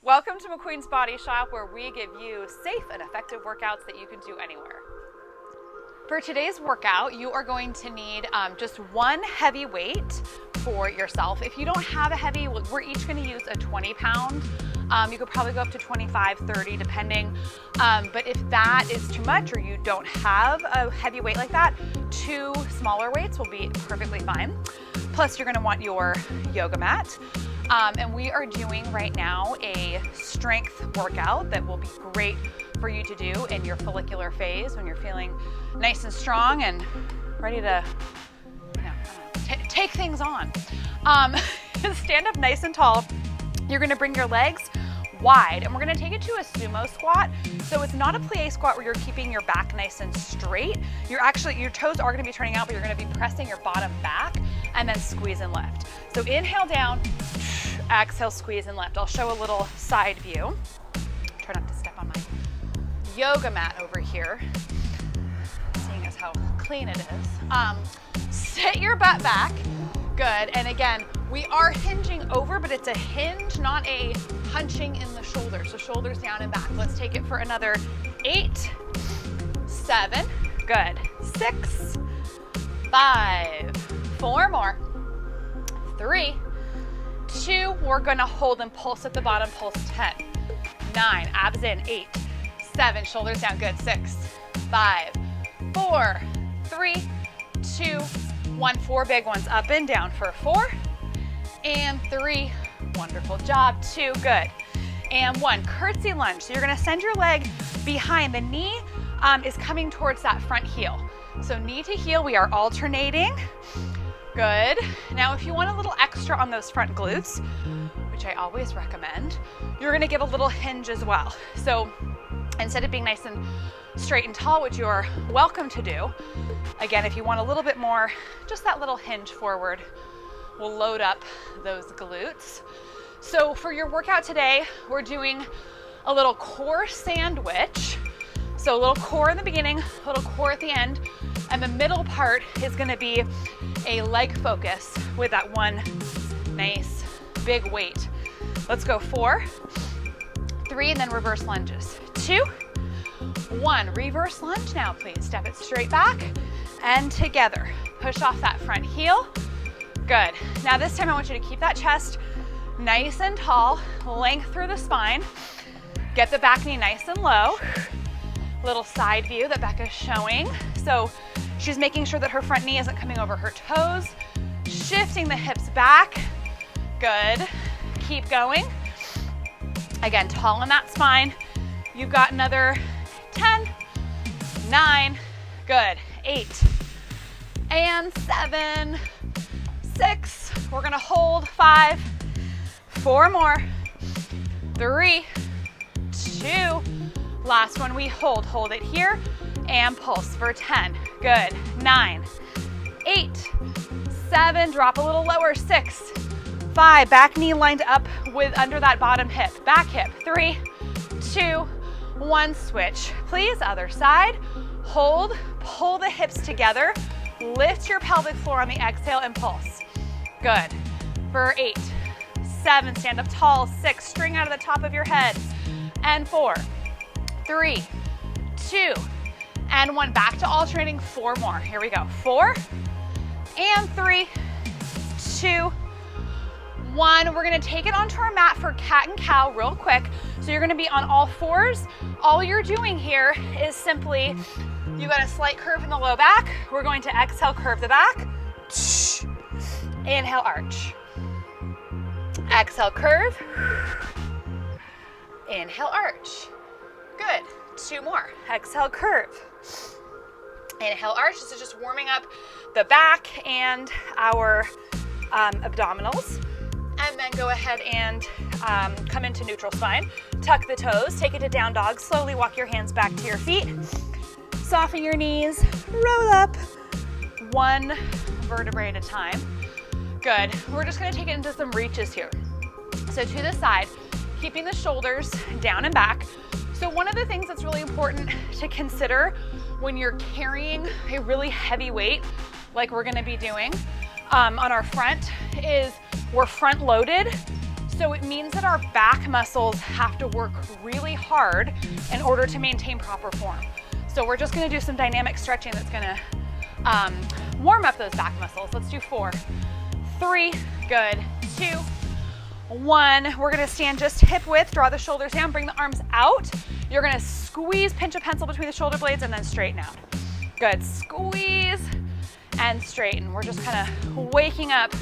Welcome to McQueen's Body Shop, where we give you safe and effective workouts that you can do anywhere. For today's workout, you are going to need just one heavy weight for yourself. If you don't have a heavy, we're each going to use a 20-pound. You could probably go up to 25, 30, depending. But if that is too much or you don't have a heavy weight like that, 2 smaller weights will be perfectly fine. Plus, you're going to want your yoga mat. And we are doing right now a strength workout that will be great for you to do in your follicular phase when you're feeling nice and strong and ready to take things on. Stand up nice and tall. You're going to bring your legs wide, and we're going to take it to a sumo squat. So it's not a plie squat where you're keeping your back nice and straight. Your toes are going to be turning out, but you're going to be pressing your bottom back and then squeeze and lift. So inhale down, exhale, squeeze and lift. I'll show a little side view. Try not to step on my yoga mat over here, seeing as how clean it is. Sit your butt back. Good. And again, we are hinging over, but it's a hinge, not a hunching in the shoulders. So shoulders down and back. Let's take it for another 8, 7, good, 6, 5, 4 more, 3, 2, we're gonna hold and pulse at the bottom, pulse 10, 9, abs in, 8, 7, shoulders down, good, 6, 5, 4, 3, 2, 1, 4 big ones, up and down for 4, and 3, wonderful job, 2, good, and 1, curtsy lunge. So you're gonna send your leg behind, the knee is coming towards that front heel. So knee to heel, we are alternating. Good. Now, if you want a little extra on those front glutes, which I always recommend, you're gonna give a little hinge as well. So instead of being nice and straight and tall, which you're welcome to do, again, if you want a little bit more, just that little hinge forward will load up those glutes. So for your workout today, we're doing a little core sandwich. So a little core in the beginning, a little core at the end, and the middle part is gonna be a leg focus with that one nice big weight. Let's go 4, 3, and then reverse lunges. 2, 1, reverse lunge now, please. Step it straight back and together. Push off that front heel. Good. Now this time I want you to keep that chest nice and tall, length through the spine. Get the back knee nice and low. Little side view that Becca's showing. So she's making sure that her front knee isn't coming over her toes, shifting the hips back. Good. Keep going. Again, tall in that spine. You've got another 10, 9, good, 8, and 7, 6. We're gonna hold 5, 4 more, 3, 2, last one we hold it here, and pulse for 10, good, 9, 8, 7, drop a little lower, 6, 5, back knee lined up with under that bottom hip, back hip, 3, 2, 1, switch. Please, other side, hold, pull the hips together, lift your pelvic floor on the exhale and pulse. Good, for 8, 7, stand up tall, 6, string out of the top of your head, and 4, 3, 2, and 1, back to alternating, 4 more. Here we go, 4, and 3, 2, 1. We're gonna take it onto our mat for cat and cow real quick. So you're gonna be on all 4s. All you're doing here is simply, you got a slight curve in the low back. We're going to exhale, curve the back. Inhale, arch. Exhale, curve. Inhale, arch. Good, 2 more. Exhale, curve. Inhale, arch. This is just warming up the back and our abdominals. And then go ahead and come into neutral spine. Tuck the toes, take it to down dog. Slowly walk your hands back to your feet. Soften your knees, roll up 1 vertebrae at a time. Good. We're just gonna take it into some reaches here. So to the side, keeping the shoulders down and back. So one of the things that's really important to consider when you're carrying a really heavy weight, like we're gonna be doing on our front, is we're front loaded. So it means that our back muscles have to work really hard in order to maintain proper form. So we're just gonna do some dynamic stretching that's gonna warm up those back muscles. Let's do 4, 3, good, 2, 1. We're gonna stand just hip width, draw the shoulders down, bring the arms out. You're gonna squeeze, pinch a pencil between the shoulder blades and then straighten out. Good, squeeze and straighten. We're just kind of waking up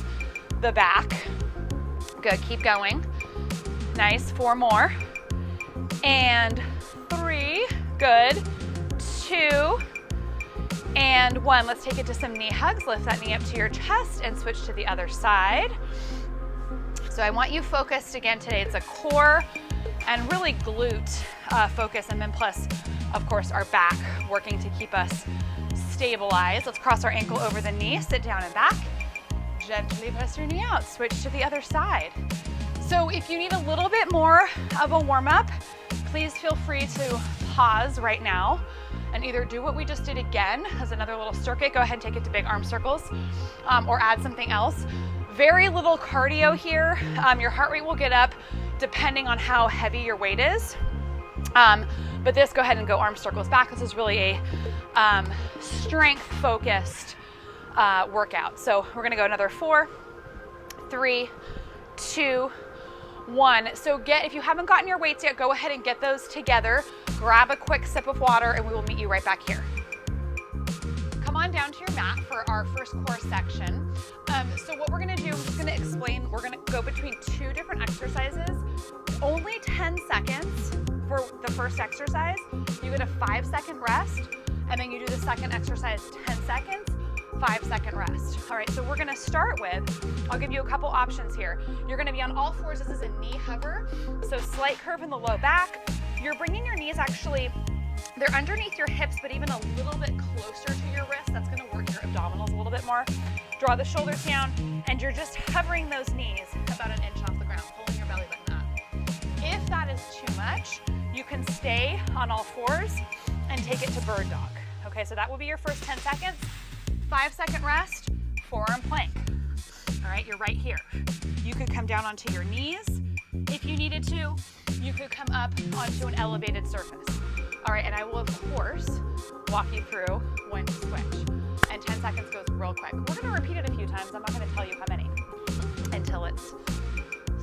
the back. Good, keep going. Nice, 4 more. And 3, good, 2, and 1. Let's take it to some knee hugs. Lift that knee up to your chest and switch to the other side. So I want you focused again today. It's a core and really glute focus, and then plus, of course, our back working to keep us stabilized. Let's cross our ankle over the knee, sit down and back. Gently press your knee out, switch to the other side. So if you need a little bit more of a warm-up, please feel free to pause right now and either do what we just did again as another little circuit, go ahead and take it to big arm circles, or add something else. Very little cardio here. Your heart rate will get up depending on how heavy your weight is. But this, go ahead and go arm circles back. This is really a strength-focused workout. So we're gonna go another 4, 3, 2, 1. So if you haven't gotten your weights yet, go ahead and get those together. Grab a quick sip of water and we will meet you right back here. Come on down to your mat for our first core section. So what we're gonna do, I'm just gonna explain, we're gonna go between 2 different exercises. Only 10 seconds for the first exercise. You get a 5-second rest, and then you do the second exercise 10 seconds, 5-second rest. All right, so we're gonna start with, I'll give you a couple options here. You're gonna be on all fours. This is a knee hover. So slight curve in the low back. You're bringing your knees actually, they're underneath your hips, but even a little bit closer to your wrist. That's gonna work your abdominals a little bit more. Draw the shoulders down, and you're just hovering those knees about 1 inch off the ground, pulling your belly button up. If that is too much, you can stay on all fours and take it to bird dog. Okay, so that will be your first 10 seconds. 5-second rest, forearm plank. All right, you're right here. You could come down onto your knees if you needed to. You could come up onto an elevated surface. All right, and I will, of course, walk you through when to switch. And 10 seconds goes real quick. We're gonna repeat it a few times. I'm not gonna tell you how many until it's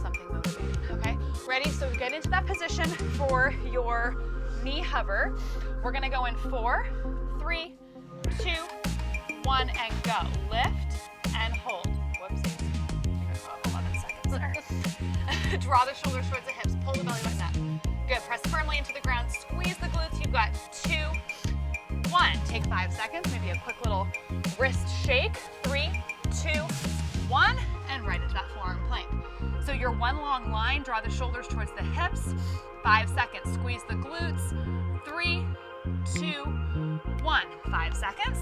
something motivating, okay? Ready? So get into that position for your knee hover. We're gonna go in 4, 3, 2, 1, and go. Lift and hold. Whoopsies. 11 seconds there. Draw the shoulders towards the hips. Pull the belly button up. Good. Press firmly into the ground. Squeeze the glutes. You've got 2, 1. Take 5 seconds. Maybe a quick little wrist shake. 3, 2, 1, and right into that forearm plank. So your one long line, draw the shoulders towards the hips. 5 seconds. Squeeze the glutes. 3, 2, 1. 5 seconds.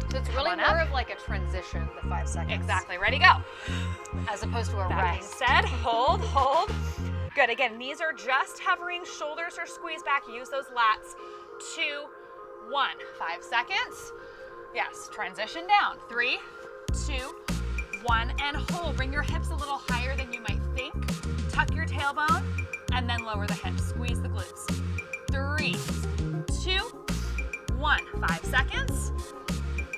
So it's really more of like a transition, the 5 seconds. Exactly. Ready, go. As opposed to a That being rest. said, hold. Good. Again, knees are just hovering, shoulders are squeezed back. Use those lats. 2, 1. 5 seconds. Yes. Transition down. 3, 2, 1, and hold. Bring your hips a little higher than you might think. Tuck your tailbone, and then lower the hips. Squeeze the glutes. 3, 2, 1. 5 seconds.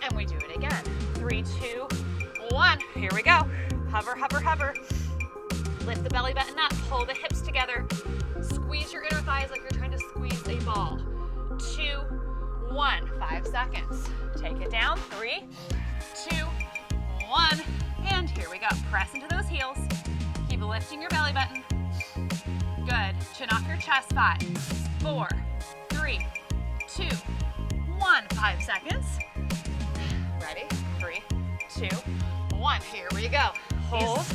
And we do it again. 3, 2, 1. Here we go. Hover, hover, hover. Lift the belly button up. Pull the hips together. Squeeze your inner thighs like you're trying to squeeze a ball. 2, 1. 5 seconds. Take it down. 3, 2, 1. And here we go. Press into those heels. Keep lifting your belly button. Good. Chin off your chest. 5, 4, 3, 2, 1. 5 seconds. Ready? 3, 2, 1. Here we go. Hold.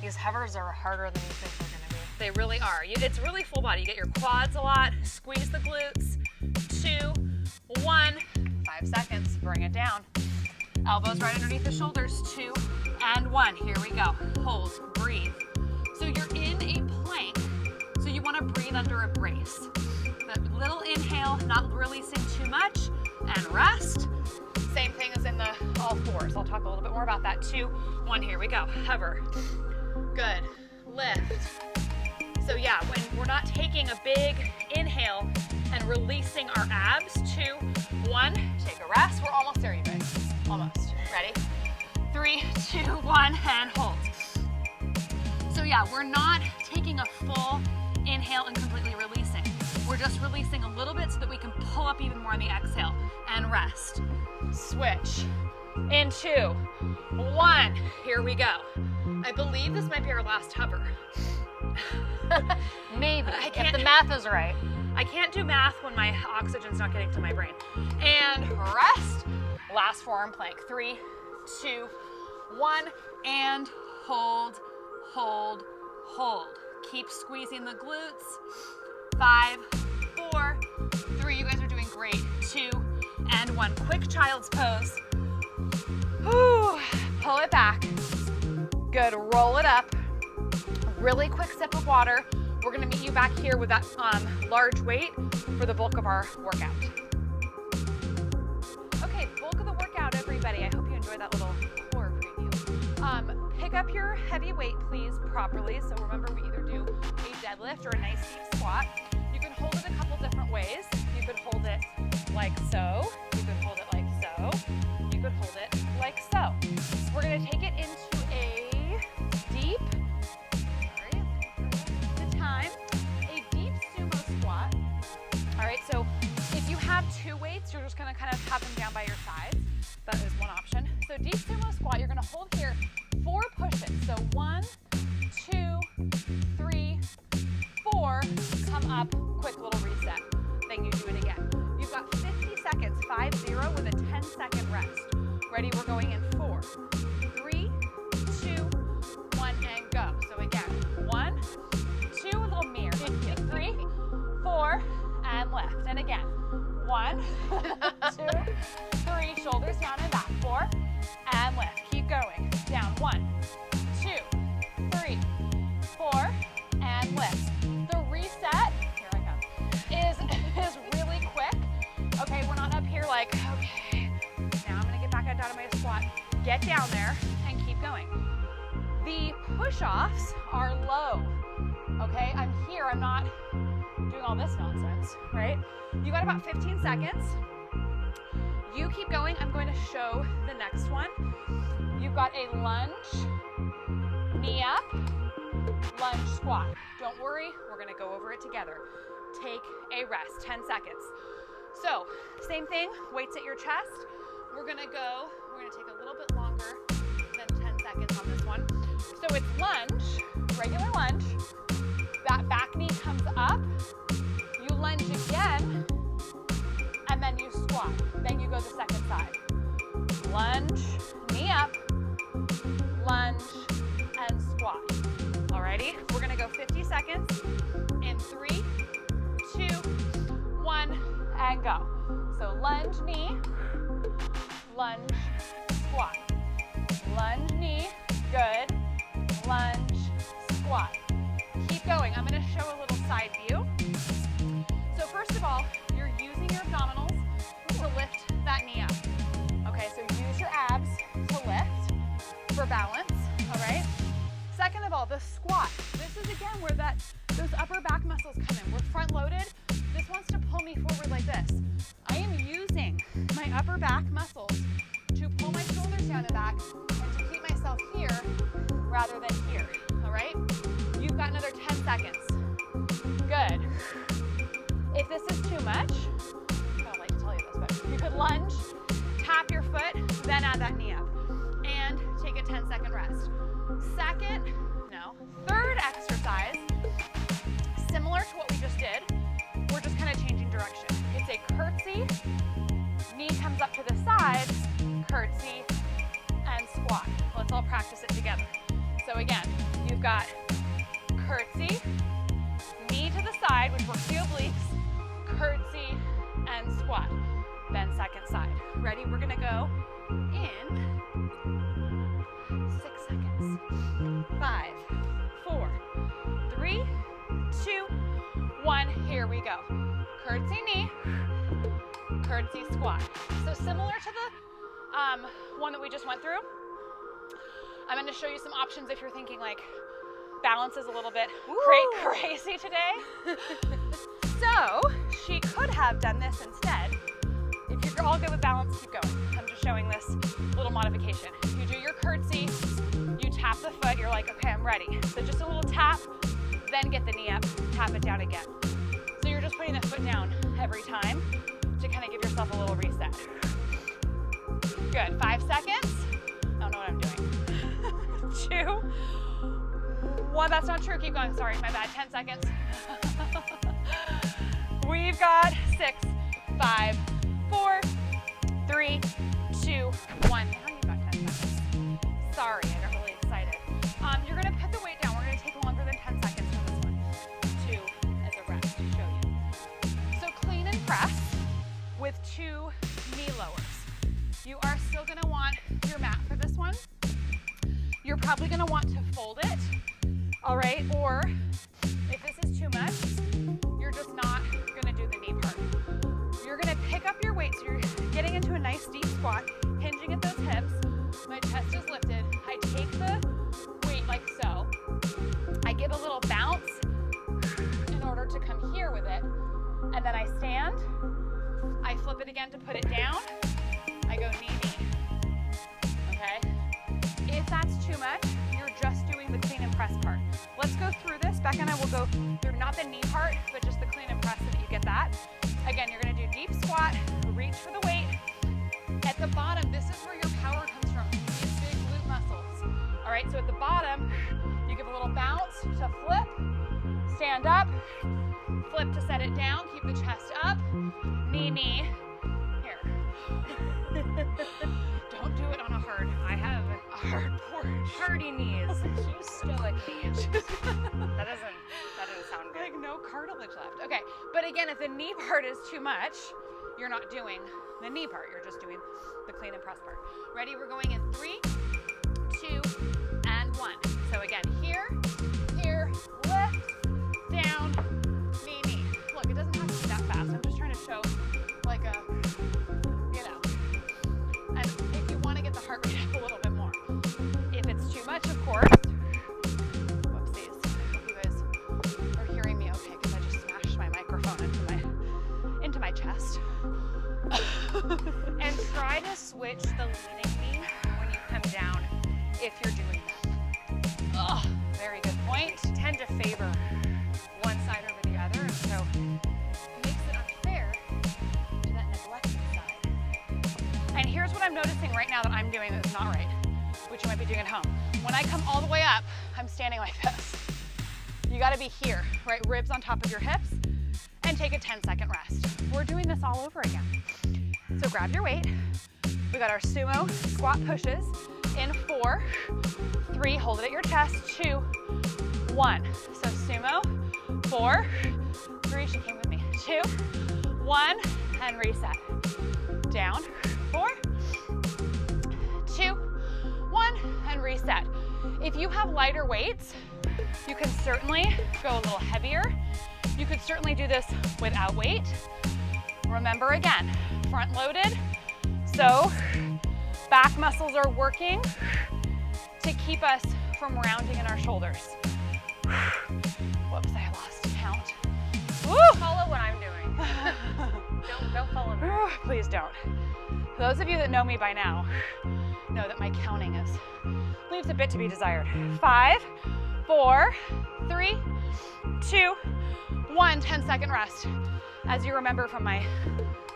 These hovers are harder than you think they're gonna be. They really are. It's really full body. You get your quads a lot. Squeeze the glutes. 2, 1. 5 seconds. Bring it down. Elbows right underneath the shoulders. 2 and 1. Here we go. Hold. Breathe. So you're in a plank. So you want to breathe under a brace. That little inhale, not releasing too much, and rest. Same thing as in the all fours. I'll talk a little bit more about that. 2, 1. Here we go. Hover. Good. lift. So yeah, when we're not taking a big inhale and releasing our abs, 2, 1, take a rest. We're almost there, you guys. Almost. Ready? 3, 2, 1, and hold. So yeah, we're not taking a full inhale and completely releasing. We're just releasing a little bit so that we can pull up even more on the exhale and rest. Switch. In 2, 1. Here we go. I believe this might be our last hover. Maybe, if the math is right. I can't do math when my oxygen's not getting to my brain. And rest. Last forearm plank. 3, 2, 1, and hold, hold, hold. Keep squeezing the glutes. 5, 4, 3. You guys are doing great. 2, and 1. Quick child's pose. Whew. Pull it back. Good. Roll it up. Really quick sip of water. We're going to meet you back here with that large weight for the bulk of our workout. Okay, bulk of the workout, everybody. I hope you enjoyed that little core preview. Pick up your heavy weight, please, properly. So remember, we either do a deadlift or a nice deep squat. You can hold it a couple different ways. You could hold it like so. You could hold it like so. You could hold it like so. We're going to take it into a deep, a deep sumo squat. All right, so if you have 2 weights, you're just going to kind of have them down by your sides. That is one option. So deep sumo squat, you're going to hold here 4 pushes. So 1, 2, 3, 4. Come up, quick little reset. Then you do it again. You've got 50 seconds, 5-0 with a 10-second rest. Ready? We're going in 4, 3, 2, 1, and go. So again, 1, 2, a little mirror. 3, 4, and lift. And again, 1, 2, 3, shoulders down and back. 4, and lift. Keep going. Down. 1, 2, 3, 4, and lift. The reset, here I come, is really quick. Okay, we're not up here like, okay, now I'm gonna get back down to my squat. Get down there and keep going. The push-offs are low. Okay, I'm here, I'm not doing all this nonsense, right? You got about 15 seconds. You keep going. I'm going to show the next one. You've got a lunge, knee up, lunge squat. Don't worry, we're gonna go over it together. Take a rest, 10 seconds. So, same thing, weights at your chest. We're gonna take a little bit longer than 10 seconds on this one. So it's lunge, regular lunge. That back knee comes up. You lunge again, and then you squat. Then you go the second side. Lunge, knee up, lunge, and squat. Alrighty, we're gonna go 50 seconds in 3, 2, 1, and go. So lunge, knee, lunge, squat. Lunge, knee, good. Lunge, squat. Keep going. I'm going to show a little side view. So first of all, you're using your abdominals to lift that knee up. Okay, so use your abs to lift for balance, all right? Second of all, the squat. This is again where those upper back muscles come in. We're front loaded. This wants to pull me forward like this. I am using my upper back muscles to pull my shoulders down and back and to keep myself here rather than here, all right? You've got another 10 seconds. Good. If this is too much, I don't like to tell you this, but you could lunge, tap your foot, then add that knee up, and take a 10-second rest. Third exercise, similar to what we just did, we're just kind of changing direction. It's a curtsy, knee comes up to the side, curtsy, and squat. Let's all practice it together. So again, you've got curtsy, knee to the side, which works the obliques, curtsy, and squat. Then second side. Ready? We're gonna go in 6 seconds. 5, 4, 3, 2, 1. Here we go. Curtsy knee, curtsy squat. So similar to the one that we just went through. I'm going to show you some options if you're thinking like, balance is a little bit crazy today. So she could have done this instead. If you're all good with balance, keep going. I'm just showing this little modification. You do your curtsy, you tap the foot, you're like, okay, I'm ready. So just a little tap, then get the knee up, tap it down again. So you're just putting that foot down every time to kind of give yourself a little reset. Good, 5 seconds. I don't know what I'm doing. 2, 1, that's not true, keep going, sorry, my bad, 10 seconds. We've got 6, 5, 4, 3, 2, 1. Now you've got 10 seconds. Sorry, I got really excited. You're gonna put the weight down. We're gonna take longer than 10 seconds for this one. 2 as a rest to show you. So clean and press with 2 knee lowers. You are still gonna want your mat for this one. You're probably gonna want to fold it, all right? Or if this is too much, you're just not gonna do the knee part. You're gonna pick up your weight, so you're getting into a nice deep squat, hinging at those hips. My chest is lifted. I take the weight like so. I give a little bounce in order to come here with it. And then I stand. I flip it again to put it down. I go knee, knee. Okay? If that's too much, you're just doing the clean and press part. Let's go through this. Becca and I will go through not the knee part, but just the clean and press so that you get that. Again, you're gonna do deep squat, reach for the weight. At the bottom, this is where your power comes from, these big glute muscles. All right, so at the bottom, you give a little bounce to flip, stand up, flip to set it down, keep the chest up, knee, knee, here. Don't do it on a hard, I have a hard porch. Hardy knees, you stoic knees. That doesn't sound good. Like no cartilage left. Okay, but again, if the knee part is too much, you're not doing the knee part, you're just doing the clean and press part. Ready? We're going in 3, 2, and 1. So again, here, lift, down, knee, knee. Look, it doesn't have to be that fast. I'm just trying to show like a, you know, and if you want to get the heart rate up a little bit more. If it's too much, of course, whoopsies. I hope you guys are hearing me okay, because I just smashed my microphone into my chest. And try to switch the leaning knee when you come down if you're doing that. Oh, very good point. Tend to favor one side over the other, and so it makes it unfair to that neglected side. And here's what I'm noticing right now that I'm doing that's not right, which you might be doing at home. When I come all the way up, I'm standing like this. You gotta be here, right? Ribs on top of your hips, and take a 10-second rest. We're doing this all over again. So grab your weight. We got our sumo squat pushes in 4, 3, hold it at your chest, 2, 1. So sumo, 4, 3, she came with me, 2, 1, and reset. Down, 4, 2, 1, and reset. If you have lighter weights, you can certainly go a little heavier. You could certainly do this without weight. Remember again, front loaded. So back muscles are working to keep us from rounding in our shoulders. Whoops, I lost count. Woo! Follow what I'm doing. don't follow me. Please don't. For those of you that know me by now, know that my counting leaves a bit to be desired. 5, 4, 3, 2, 1, 10-second rest. As you remember from my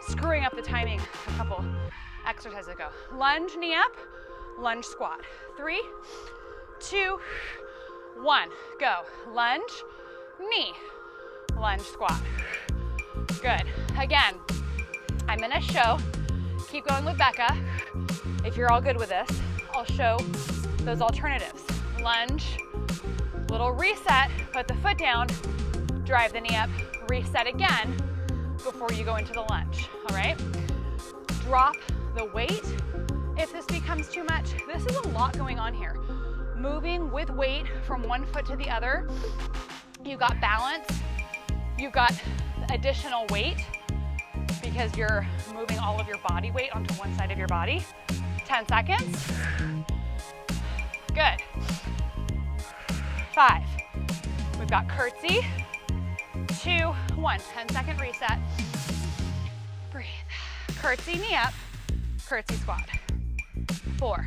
screwing up the timing a couple exercises ago. Lunge, knee up, lunge, squat. 3, 2, 1, go. Lunge, knee, lunge, squat. Good. Again, I'm gonna show, keep going with Becca. If you're all good with this, I'll show those alternatives. Lunge, little reset, put the foot down, drive the knee up, reset again before you go into the lunge, all right? Drop the weight if this becomes too much. This is a lot going on here. Moving with weight from one foot to the other. You've got balance, you've got additional weight because you're moving all of your body weight onto one side of your body. 10 seconds. Good. 5. We've got curtsy, 2, 1. 10-second reset. Breathe. Curtsy, knee up, curtsy squat. 4,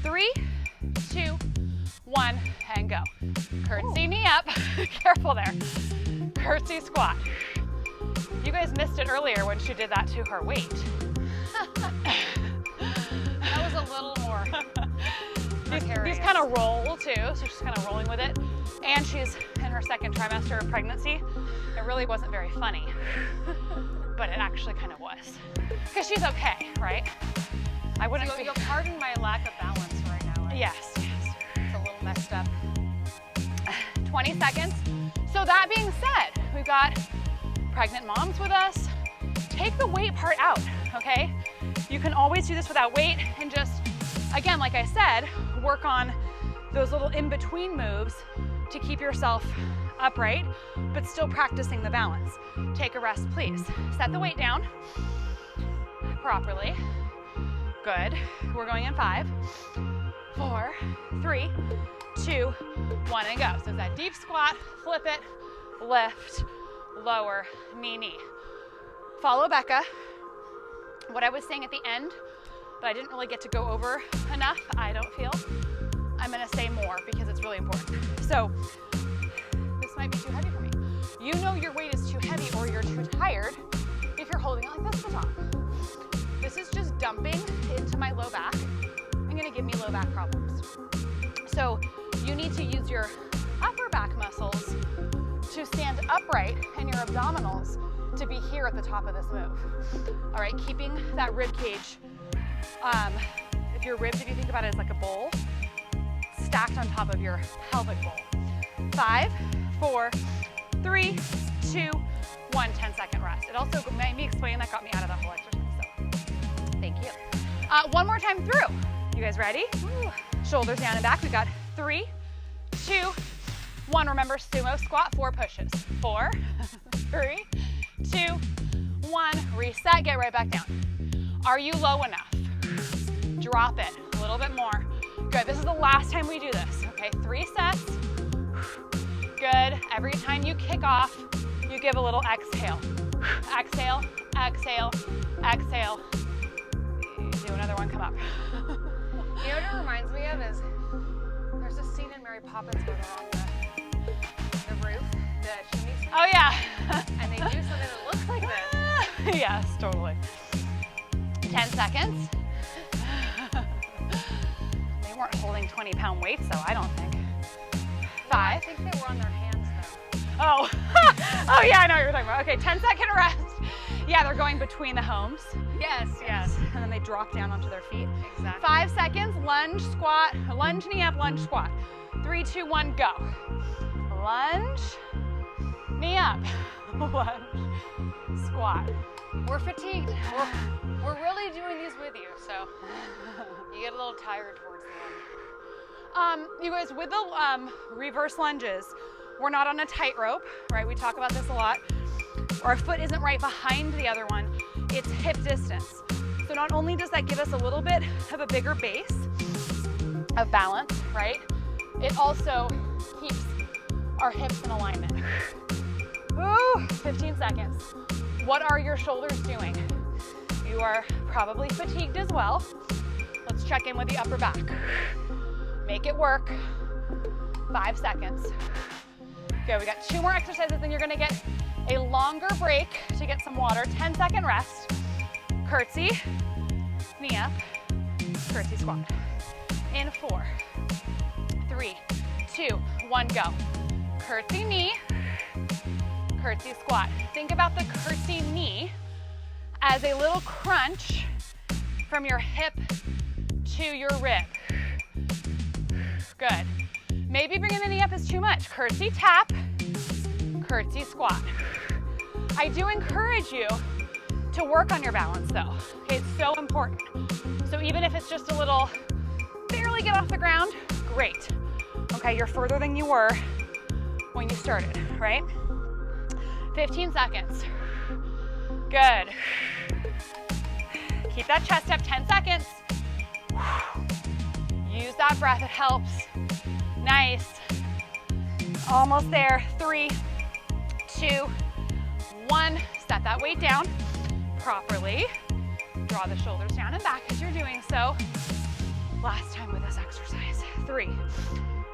3, 2, 1, and go. Curtsy, knee up. Careful there. Curtsy squat. You guys missed it earlier when she did that to her weight. That was a little more. These kind of roll too, so she's kind of rolling with it. And she's in her second trimester of pregnancy. It really wasn't very funny, but it actually kind of was. Because she's okay, right? I wouldn't You'll pardon my lack of balance right now. Yes, yes. It's a little messed up. 20 seconds. So that being said, we've got pregnant moms with us. Take the weight part out, okay? You can always do this without weight and just, again, like I said, work on those little in-between moves to keep yourself upright, but still practicing the balance. Take a rest, please. Set the weight down properly. Good. We're going in 5, 4, 3, 2, 1, and go. So it's that deep squat, flip it, lift, lower, knee, knee. Follow Becca. What I was saying at the end, but I didn't really get to go over enough, I don't feel. I'm gonna say more because it's really important. So this might be too heavy for me. You know your weight is too heavy or you're too tired if you're holding it like this at the top. This is just dumping into my low back and gonna give me low back problems. So you need to use your upper back muscles to stand upright and your abdominals to be here at the top of this move. All right, keeping that rib cage, if your ribs, if you think about it as like a bowl, stacked on top of your pelvic bowl. 5, 4, 3, 2, 1, 10-second rest. It also, me explaining that got me out of that whole exercise, so thank you. One more time through. You guys ready? Woo. Shoulders down and back. We've got 3, 2, 1. Remember, sumo squat, 4 pushes. 4, 3, 2, 1. Reset, get right back down. Are you low enough? Drop it a little bit more. Good, this is the last time we do this, okay? 3 sets. Good, every time you kick off, you give a little exhale. Exhale, exhale, exhale. Do another one, come up. You know what it reminds me of is, there's a scene in Mary Poppins where they're on the roof, the chimney sweep. Oh yeah. And they do something that looks like this. Yes, totally. 10 seconds. They weren't holding 20-pound weights though, I don't think. 5. I think they were on their hands though. Oh, oh yeah, I know what you're talking about. Okay, 10-second rest. Yeah, they're going between the homes. Yes, Yes, and then they drop down onto their feet. Exactly. 5 seconds, lunge, squat, lunge, knee up, lunge, squat. 3, 2, 1, go. Lunge, knee up, lunge, squat. We're fatigued. We're really doing these with you, so you get a little tired towards the end. You guys, with the reverse lunges, we're not on a tightrope, right? We talk about this a lot. Our foot isn't right behind the other one, it's hip distance. So not only does that give us a little bit of a bigger base of balance, right? It also keeps our hips in alignment. Ooh, 15 seconds. What are your shoulders doing? You are probably fatigued as well. Let's check in with the upper back. Make it work. 5 seconds. Good, we got 2 more exercises, then you're gonna get a longer break to get some water. 10-second rest. Curtsy, knee up, curtsy squat. In 4, 3, 2, 1, go. Curtsy knee, curtsy squat. Think about the curtsy knee as a little crunch from your hip to your rib. Good. Maybe bringing the knee up is too much. Curtsy tap, curtsy squat. I do encourage you to work on your balance though. Okay, it's so important. So even if it's just a little, barely get off the ground, great. Okay, you're further than you were when you started, right? 15 seconds. Good. Keep that chest up, 10 seconds. Use that breath, it helps. Nice. Almost there. 3, 2, 1. Set that weight down properly. Draw the shoulders down and back as you're doing so. Last time with this exercise. 3,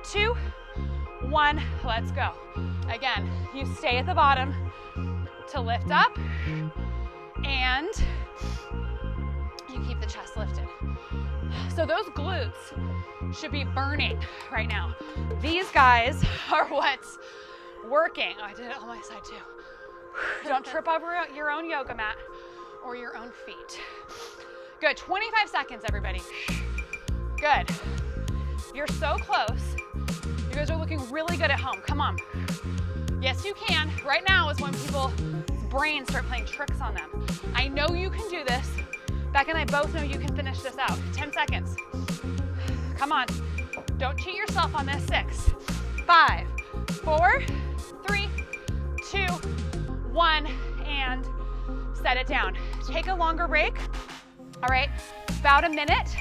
2, 1. Let's go. Again, you stay at the bottom to lift up, and you keep the chest lifted. So those glutes should be burning right now. These guys are what's working. Oh, I did it on my side too. Don't trip over your own yoga mat or your own feet. Good, 25 seconds, everybody. Good. You're so close. You guys are looking really good at home. Come on. Yes, you can. Right now is when people's brains start playing tricks on them. I know you can do this. Beck and I both know you can finish this out. 10 seconds. Come on. Don't cheat yourself on this. 6, 5, 4, 3, 2, 1, and set it down. Take a longer break. All right, about a minute.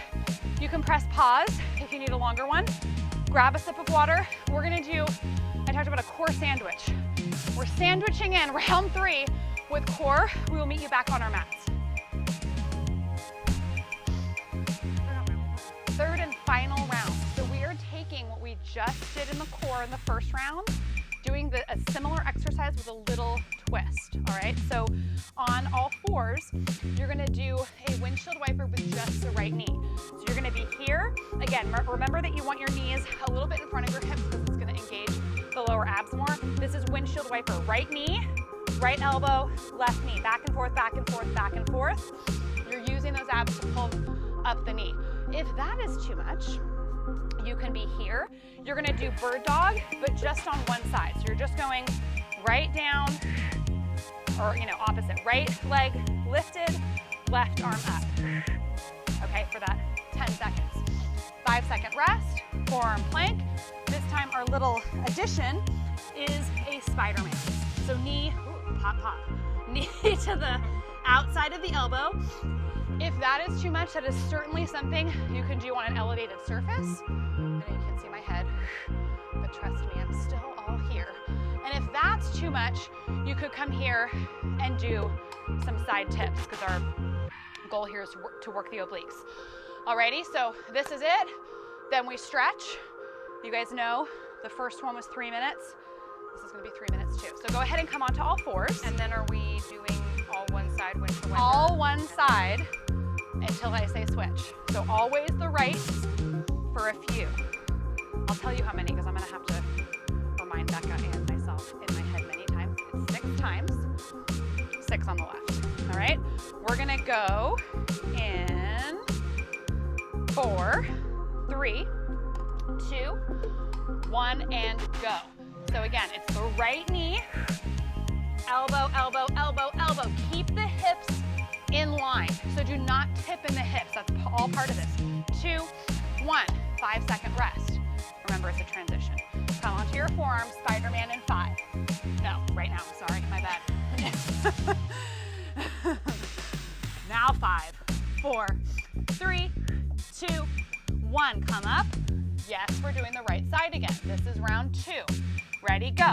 You can press pause if you need a longer one. Grab a sip of water. We're gonna do, I talked about a core sandwich. We're sandwiching in round 3 with core. We will meet you back on our mats. Third and final round. So we are taking what we just did in the core in the first round, doing a similar exercise with a little twist, all right? So on all fours, you're gonna do a windshield wiper with just the right knee. So you're gonna be here. Again, remember that you want your knees a little bit in front of your hips because it's gonna engage the lower abs more. This is windshield wiper. Right knee, right elbow, left knee. Back and forth, back and forth, back and forth. You're using those abs to pull up the knee. If that is too much, you can be here. You're gonna do bird dog, but just on one side. So you're just going right down, or opposite. Right leg lifted, left arm up. Okay, for that 10 seconds. 5-second rest, forearm plank. This time our little addition is a Spider-Man. So knee, pop, pop. Knee to the outside of the elbow. If that is too much, that is certainly something you can do on an elevated surface. I know you can't see my head, but trust me, I'm still all here. And if that's too much, you could come here and do some side tips because our goal here is to work the obliques. Alrighty, so this is it. Then we stretch. You guys know the first one was 3 minutes. This is gonna be 3 minutes too. So go ahead and come onto all fours. And then are we doing all one side, windshield wiper? All one side until I say switch. So always the right for a few. I'll tell you how many because I'm gonna have to remind Becca and myself in my head many times. It's 6 times, 6 on the left. All right, we're gonna go in 4, 3, 2, 1, and go. So again, it's the right knee, elbow, elbow, elbow, elbow. Keep the hips in line. So do not tip in the hips. That's all part of this. 2, 1, 5-second rest. Remember, it's a transition. Come onto your forearm, Spider-Man in 5. No, right now, sorry, my bad. Now 5, 4, 3, 2, 1. Come up. Yes, we're doing the right side again. This is round 2. Ready, go.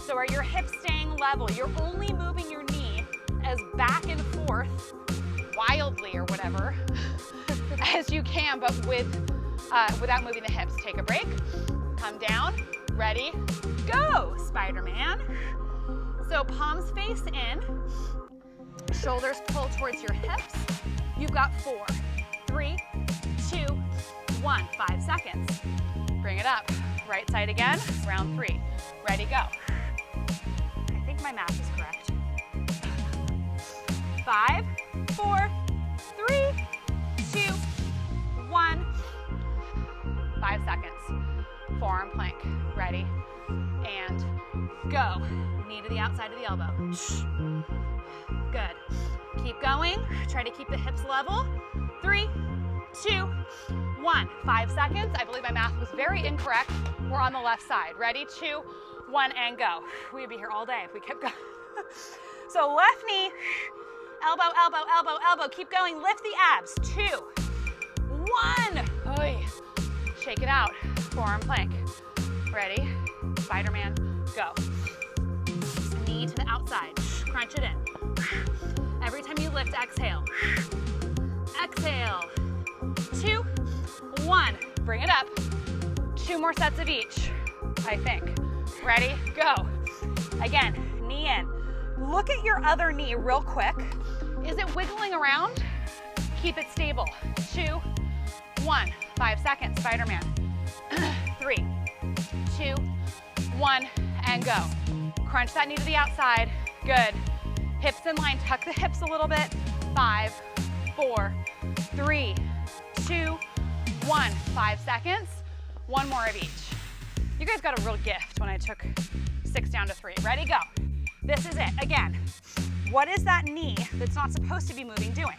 So are your hips staying level? You're only moving your knee as back and forth wildly or whatever as you can, but without moving the hips. Take a break, come down, ready, go, Spider-Man. So palms face in, shoulders pull towards your hips. You've got 4, 3, 2, 1, 5 seconds. Bring it up, right side again, round 3. Ready, go. I think my math is correct. 5, 4, 3, 2, 1. 5 seconds. Forearm plank. Ready, and go. Knee to the outside of the elbow. Good. Keep going. Try to keep the hips level. 3, 2, 1. 5 seconds. I believe my math was very incorrect. We're on the left side. Ready, 2, 1, and go. We'd be here all day if we kept going. So left knee, elbow, elbow, elbow, elbow. Keep going. Lift the abs. 2, 1. Oy. Shake it out. Forearm plank. Ready, Spider-Man, go. Knee to the outside, crunch it in. Every time you lift, exhale. Exhale. 2, 1, bring it up. 2 more sets of each, I think. Ready, go. Again, knee in. Look at your other knee real quick. Is it wiggling around? Keep it stable. 2, 1, 5 seconds, Spider-Man. 3, 2, 1, and go. Crunch that knee to the outside, good. Hips in line, tuck the hips a little bit. 5, 4, 3, 2, 1, 5 seconds. 1 more of each. You guys got a real gift when I took 6 down to 3. Ready, go. This is it. Again, what is that knee that's not supposed to be moving doing?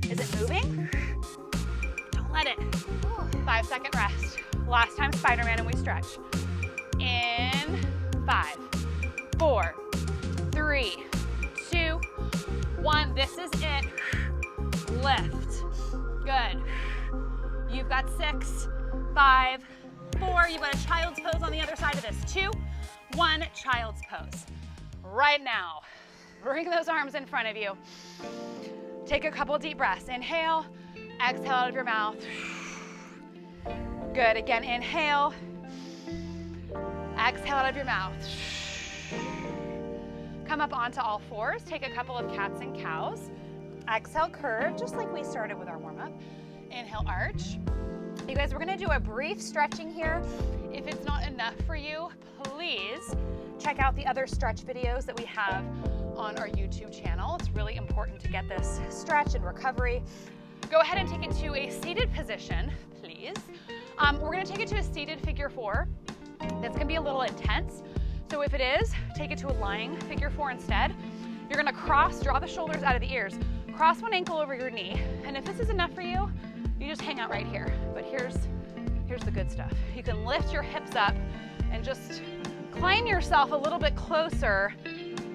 Is it moving? Don't let it. 5-second rest. Last time Spider-Man and we stretch. In 5, 4, 3, 2, 1. This is it. Lift. Good. You've got 6, 5, 4. You've got a child's pose on the other side of this. 2, 1, child's pose. Right now, bring those arms in front of you. Take a couple deep breaths. Inhale, exhale out of your mouth. Good. Again, inhale, exhale out of your mouth. Come up onto all fours. Take a couple of cats and cows. Exhale, curve, just like we started with our warm-up. Inhale, arch. You guys, we're gonna do a brief stretching here. If it's not enough for you, please check out the other stretch videos that we have on our YouTube channel. It's really important to get this stretch and recovery. Go ahead and take it to a seated position, please. We're gonna take it to a seated figure 4. That's gonna be a little intense. So if it is, take it to a lying figure 4 instead. You're gonna cross, draw the shoulders out of the ears, cross one ankle over your knee. And if this is enough for you, you just hang out right here. But here's the good stuff. You can lift your hips up and just climb yourself a little bit closer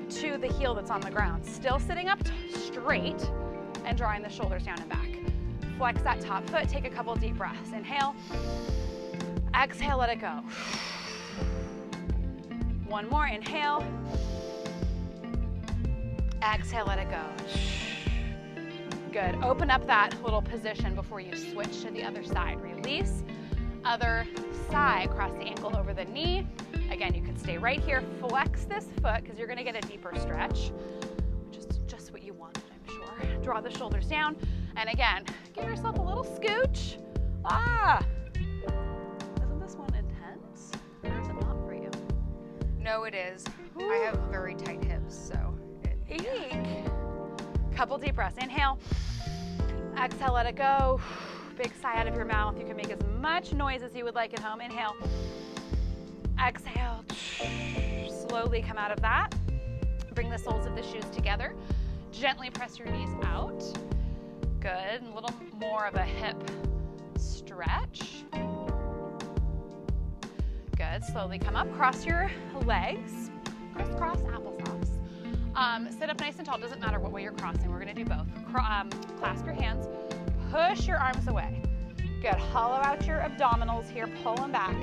to the heel that's on the ground. Still sitting up straight and drawing the shoulders down and back. Flex that top foot, take a couple deep breaths. Inhale, exhale, let it go. 1 more, inhale, exhale, let it go. Good, open up that little position before you switch to the other side. Release, other side, cross the ankle over the knee. Again, you can stay right here, flex this foot because you're gonna get a deeper stretch, which is just what you wanted, I'm sure. Draw the shoulders down, and again, give yourself a little scooch. Isn't this one intense, or is it not for you? No, it is. Ooh. I have very tight hips, so. Eek. Couple deep breaths. Inhale, exhale, let it go. Big sigh out of your mouth. You can make as much noise as you would like at home. Inhale, exhale. Slowly come out of that. Bring the soles of the shoes together. Gently press your knees out. Good. A little more of a hip stretch. Good. Slowly come up. Cross your legs. Crisscross applesauce. Sit up nice and tall. Doesn't matter what way you're crossing. We're going to do both. Clasp your hands. Push your arms away. Good. Hollow out your abdominals here. Pull them back.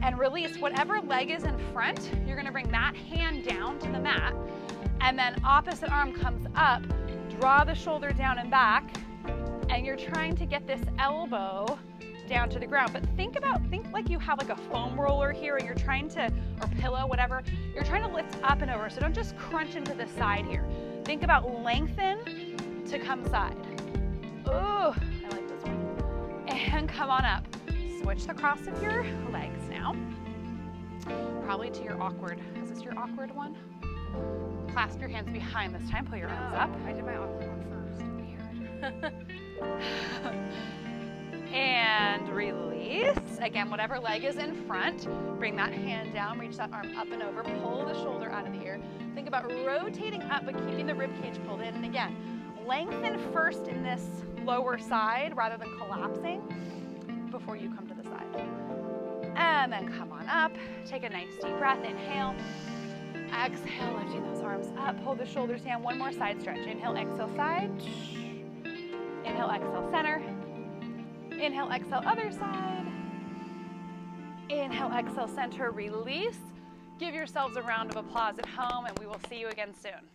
And release whatever leg is in front. You're going to bring that hand down to the mat. And then opposite arm comes up. Draw the shoulder down and back. And you're trying to get this elbow down to the ground. But think like you have like a foam roller here, and you're trying to, or pillow, whatever. You're trying to lift up and over. So don't just crunch into the side here. Think about lengthen to come side. Ooh, I like this one. And come on up. Switch the cross of your legs now. Probably to your awkward. Is this your awkward one? Clasp your hands behind this time. Pull your arms up. I did my awkward one first. Weird. And release. Again, whatever leg is in front, bring that hand down, reach that arm up and over, pull the shoulder out of the ear. Think about rotating up, but keeping the rib cage pulled in. And again, lengthen first in this lower side rather than collapsing before you come to the side. And then come on up. Take a nice deep breath. Inhale. Exhale, lifting those arms up. Pull the shoulders down. One more side stretch. Inhale, exhale, side. Inhale, exhale, center. Inhale, exhale, other side. Inhale, exhale, center, release. Give yourselves a round of applause at home, and we will see you again soon.